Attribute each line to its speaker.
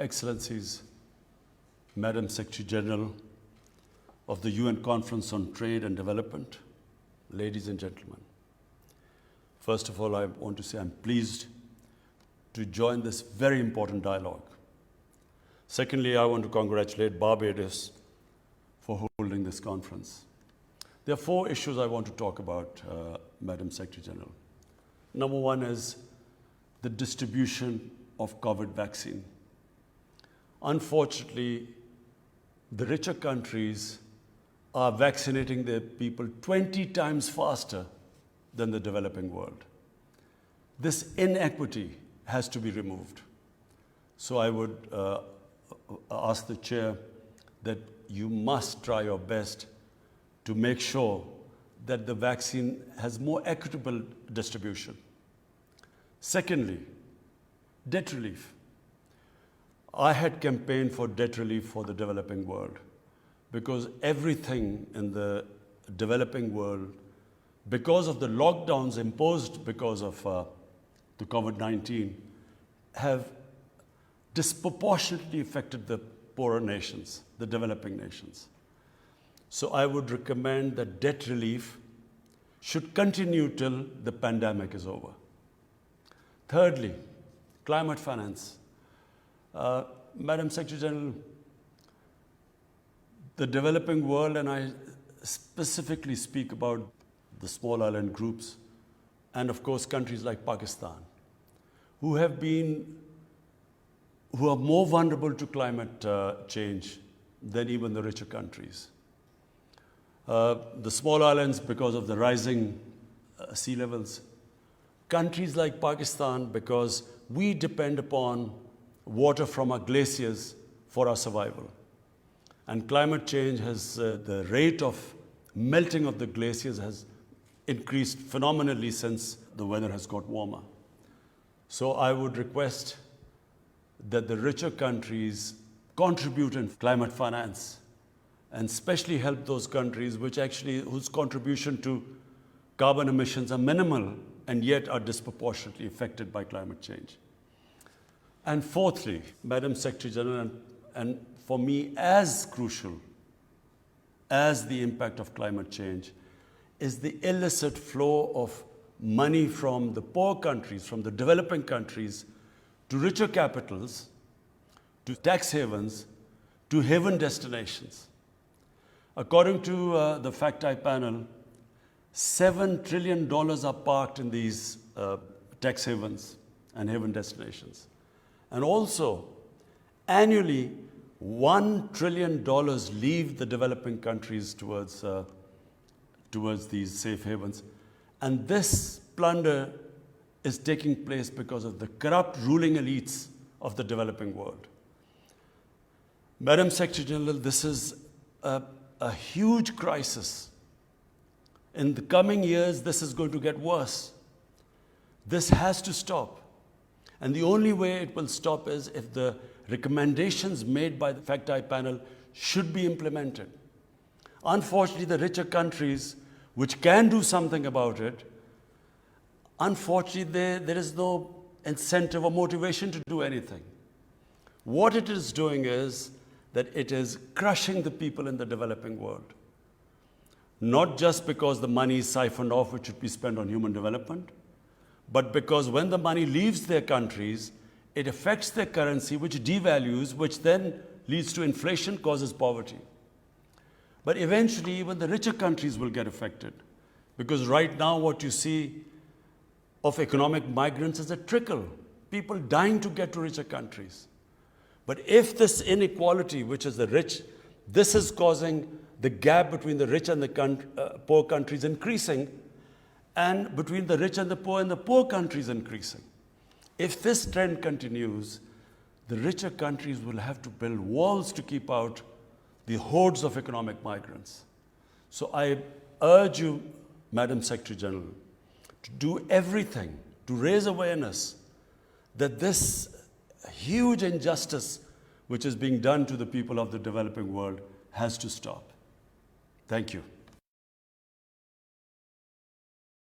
Speaker 1: Excellencies, Madam Secretary General of the UN Conference on Trade and Development, ladies and gentlemen. First of all, I want to say I'm pleased to join this very important dialogue. Secondly, I want to congratulate Barbados for holding this conference. There are 4 issues I want to talk about, Madam Secretary General. Number 1 is the distribution of COVID vaccine. Unfortunately, the richer countries are vaccinating their people 20 times faster than the developing world. This inequity has to be removed. So I would ask the Chair that you must try your best to make sure that the vaccine has more equitable distribution. Secondly, debt relief. I had campaigned for debt relief for the developing world because everything in the developing world, because of the lockdowns imposed because of the COVID-19, have disproportionately affected the poorer nations, the developing nations. So I would recommend that debt relief should continue till the pandemic is over. Thirdly, climate finance. Madam Secretary General, the developing world, and I specifically speak about the small island groups, and of course countries like Pakistan, who are more vulnerable to climate change than even the richer countries. The small islands because of the rising sea levels. Countries like Pakistan because we depend upon water from our glaciers for our survival. And climate change has, the rate of melting of the glaciers has increased phenomenally since the weather has got warmer. So I would request that the richer countries contribute in climate finance and especially help those countries whose contribution to carbon emissions are minimal and yet are disproportionately affected by climate change. And fourthly, Madam Secretary General, and for me as crucial as the impact of climate change, is the illicit flow of money from the poor countries, from the developing countries, to richer capitals, to tax havens, to haven destinations. According to the Fact-I panel, $7 trillion are parked in these tax havens and haven destinations. And also, annually, $1 trillion leave the developing countries towards these safe havens. And this plunder is taking place because of the corrupt ruling elites of the developing world. Madam Secretary General, this is a huge crisis. In the coming years, this is going to get worse. This has to stop. And the only way it will stop is if the recommendations made by the Fact-I panel should be implemented. Unfortunately, the richer countries, which can do something about it, unfortunately, there is no incentive or motivation to do anything. What it is doing is that it is crushing the people in the developing world. Not just because the money is siphoned off, which should be spent on human development, but because when the money leaves their countries, it affects their currency, which devalues, which then leads to inflation, causes poverty. But eventually, even the richer countries will get affected. Because right now, what you see of economic migrants is a trickle. People dying to get to richer countries. But if this inequality, which is the rich, this is causing the gap between the rich and the poor countries increasing, and between the rich and the poor countries increasing. If this trend continues, the richer countries will have to build walls to keep out the hordes of economic migrants. So I urge you, Madam Secretary General, to do everything to raise awareness that this huge injustice which is being done to the people of the developing world has to stop. Thank you.